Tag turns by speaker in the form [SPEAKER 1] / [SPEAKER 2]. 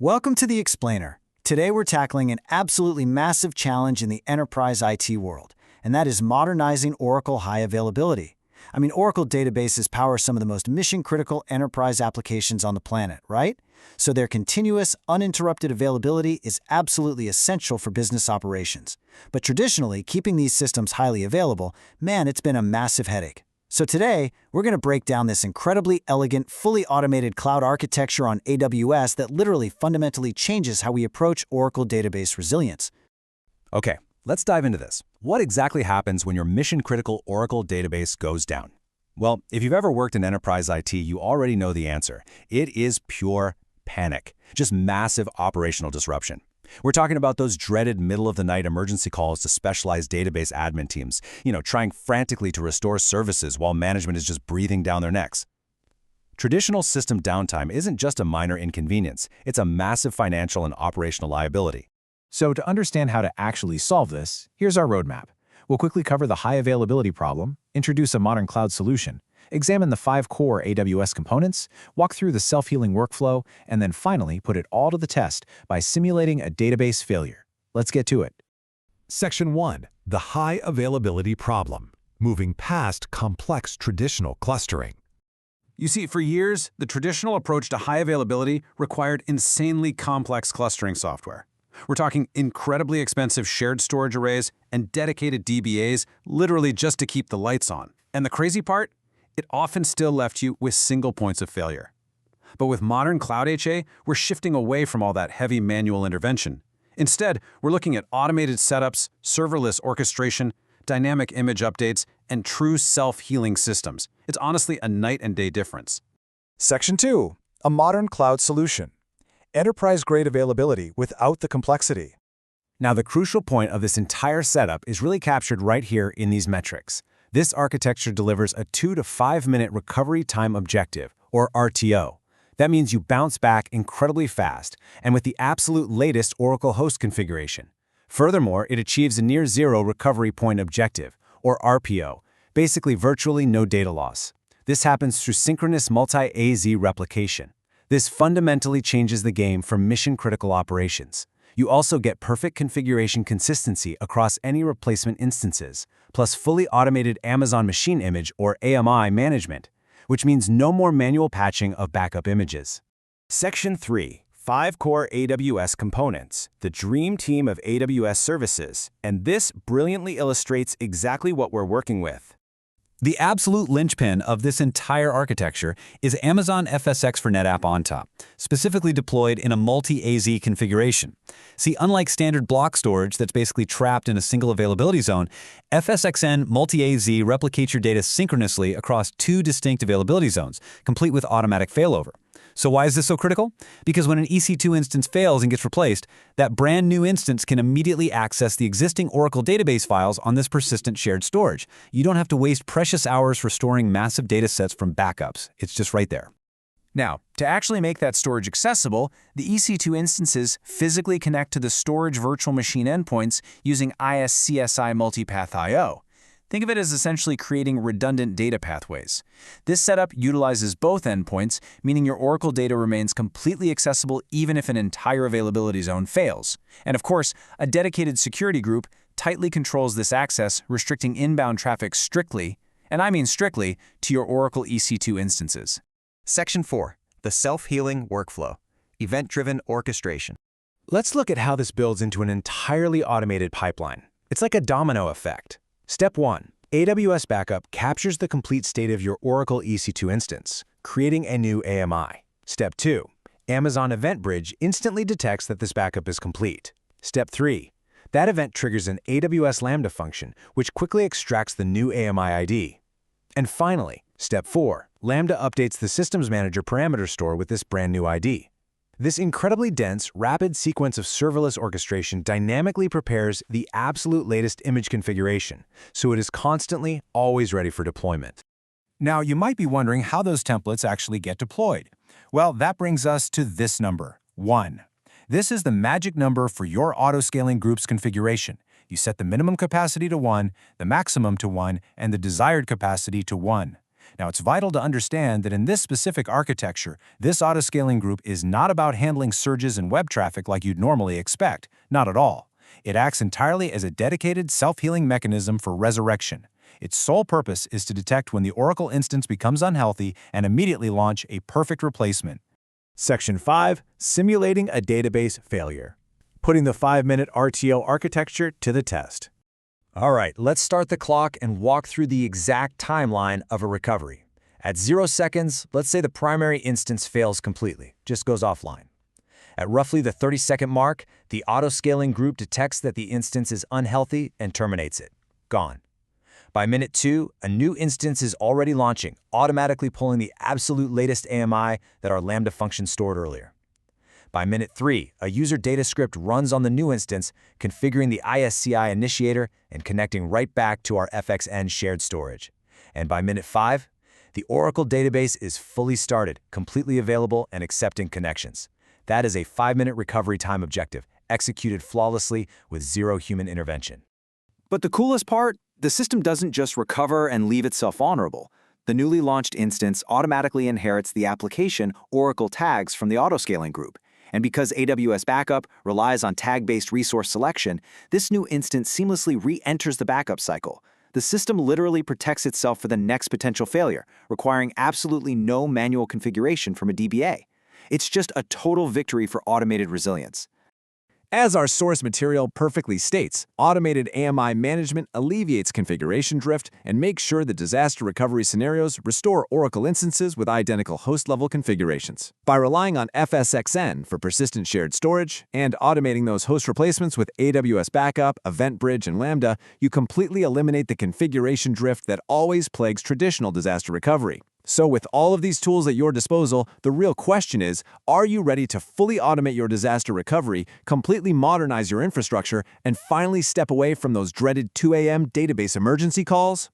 [SPEAKER 1] Welcome to The Explainer. Today we're tackling an absolutely massive challenge in the enterprise IT world, and that is modernizing Oracle high availability. Oracle databases power some of the most mission-critical enterprise applications on the planet, right? So their continuous, uninterrupted availability is absolutely essential for business operations. But traditionally, keeping these systems highly available, it's been a massive headache. So today, we're going to break down this incredibly elegant, fully automated cloud architecture on AWS that literally fundamentally changes how we approach Oracle database resilience.
[SPEAKER 2] Okay, let's dive into this. What exactly happens when your mission-critical Oracle database goes down? Well, if you've ever worked in enterprise IT, you already know the answer. It is pure panic, just massive operational disruption. We're talking about those dreaded middle-of-the-night emergency calls to specialized database admin teams, trying frantically to restore services while management is just breathing down their necks. Traditional system downtime isn't just a minor inconvenience, it's a massive financial and operational liability.
[SPEAKER 3] So to understand how to actually solve this, here's our roadmap. We'll quickly cover the high availability problem, introduce a modern cloud solution, examine the 5 core AWS components, walk through the self-healing workflow, and then finally put it all to the test by simulating a database failure. Let's get to it.
[SPEAKER 4] Section 1. The high availability problem. Moving past complex traditional clustering.
[SPEAKER 5] You see, for years, the traditional approach to high availability required insanely complex clustering software. We're talking incredibly expensive shared storage arrays and dedicated DBAs literally just to keep the lights on. And the crazy part? It often still left you with single points of failure. But with modern Cloud HA, we're shifting away from all that heavy manual intervention. Instead, we're looking at automated setups, serverless orchestration, dynamic image updates, and true self-healing systems. It's honestly a night and day difference.
[SPEAKER 6] Section 2. A modern cloud solution. Enterprise-grade availability without the complexity.
[SPEAKER 2] Now, the crucial point of this entire setup is really captured right here in these metrics. This architecture delivers a 2 to 5 minute recovery time objective, or RTO. That means you bounce back incredibly fast and with the absolute latest Oracle host configuration. Furthermore, it achieves a near zero recovery point objective, or RPO, basically virtually no data loss. This happens through synchronous multi-AZ replication. This fundamentally changes the game for mission-critical operations. You also get perfect configuration consistency across any replacement instances, plus fully automated Amazon Machine Image or AMI management, which means no more manual patching of backup images. Section 3. 5 core AWS components, the dream team of AWS services, and this brilliantly illustrates exactly what we're working with.
[SPEAKER 3] The absolute linchpin of this entire architecture is Amazon FSx for NetApp ONTAP, specifically deployed in a multi-AZ configuration. See, unlike standard block storage that's basically trapped in a single availability zone, FSxN multi-AZ replicates your data synchronously across 2 distinct availability zones, complete with automatic failover. So why is this so critical? Because when an EC2 instance fails and gets replaced, that brand new instance can immediately access the existing Oracle database files on this persistent shared storage. You don't have to waste precious hours restoring massive data sets from backups. It's just right there.
[SPEAKER 5] Now, to actually make that storage accessible, the EC2 instances physically connect to the storage virtual machine endpoints using ISCSI multipath I/O. Think of it as essentially creating redundant data pathways. This setup utilizes both endpoints, meaning your Oracle data remains completely accessible even if an entire availability zone fails. And of course, a dedicated security group tightly controls this access, restricting inbound traffic strictly, and I mean strictly, to your Oracle EC2 instances.
[SPEAKER 7] Section 4. The self-healing workflow. Event-driven orchestration.
[SPEAKER 2] Let's look at how this builds into an entirely automated pipeline. It's like a domino effect. Step 1. AWS Backup captures the complete state of your Oracle EC2 instance, creating a new AMI. Step 2. Amazon EventBridge instantly detects that this backup is complete. Step 3. That event triggers an AWS Lambda function, which quickly extracts the new AMI ID. And finally, Step 4. Lambda updates the Systems Manager parameter store with this brand new ID. This incredibly dense, rapid sequence of serverless orchestration dynamically prepares the absolute latest image configuration, so it is constantly, always ready for deployment.
[SPEAKER 3] Now, you might be wondering how those templates actually get deployed. Well, that brings us to this number, 1. This is the magic number for your auto-scaling group's configuration. You set the minimum capacity to 1, the maximum to 1, and the desired capacity to 1.
[SPEAKER 2] Now, it's vital to understand that in this specific architecture, this autoscaling group is not about handling surges in web traffic like you'd normally expect. Not at all. It acts entirely as a dedicated self-healing mechanism for resurrection. Its sole purpose is to detect when the Oracle instance becomes unhealthy and immediately launch a perfect replacement.
[SPEAKER 6] Section 5. Simulating a database failure. Putting the 5-minute RTO architecture to the test.
[SPEAKER 1] All right, let's start the clock and walk through the exact timeline of a recovery. At 0 seconds, let's say the primary instance fails completely, just goes offline. At roughly the 30-second mark, the autoscaling group detects that the instance is unhealthy and terminates it. Gone. By minute 2, a new instance is already launching, automatically pulling the absolute latest AMI that our Lambda function stored earlier. By minute 3, a user data script runs on the new instance, configuring the ISCI initiator and connecting right back to our FXN shared storage. And by minute 5, the Oracle database is fully started, completely available, and accepting connections. That is a 5-minute recovery time objective, executed flawlessly with zero human intervention.
[SPEAKER 3] But the coolest part? The system doesn't just recover and leave itself vulnerable. The newly launched instance automatically inherits the application Oracle tags from the autoscaling group. And because AWS Backup relies on tag-based resource selection, this new instance seamlessly re-enters the backup cycle. The system literally protects itself for the next potential failure, requiring absolutely no manual configuration from a DBA. It's just a total victory for automated resilience.
[SPEAKER 6] As our source material perfectly states, automated AMI management alleviates configuration drift and makes sure that disaster recovery scenarios restore Oracle instances with identical host-level configurations. By relying on FSxN for persistent shared storage and automating those host replacements with AWS Backup, EventBridge, and Lambda, you completely eliminate the configuration drift that always plagues traditional disaster recovery. So with all of these tools at your disposal, the real question is, are you ready to fully automate your disaster recovery, completely modernize your infrastructure, and finally step away from those dreaded 2 a.m. database emergency calls?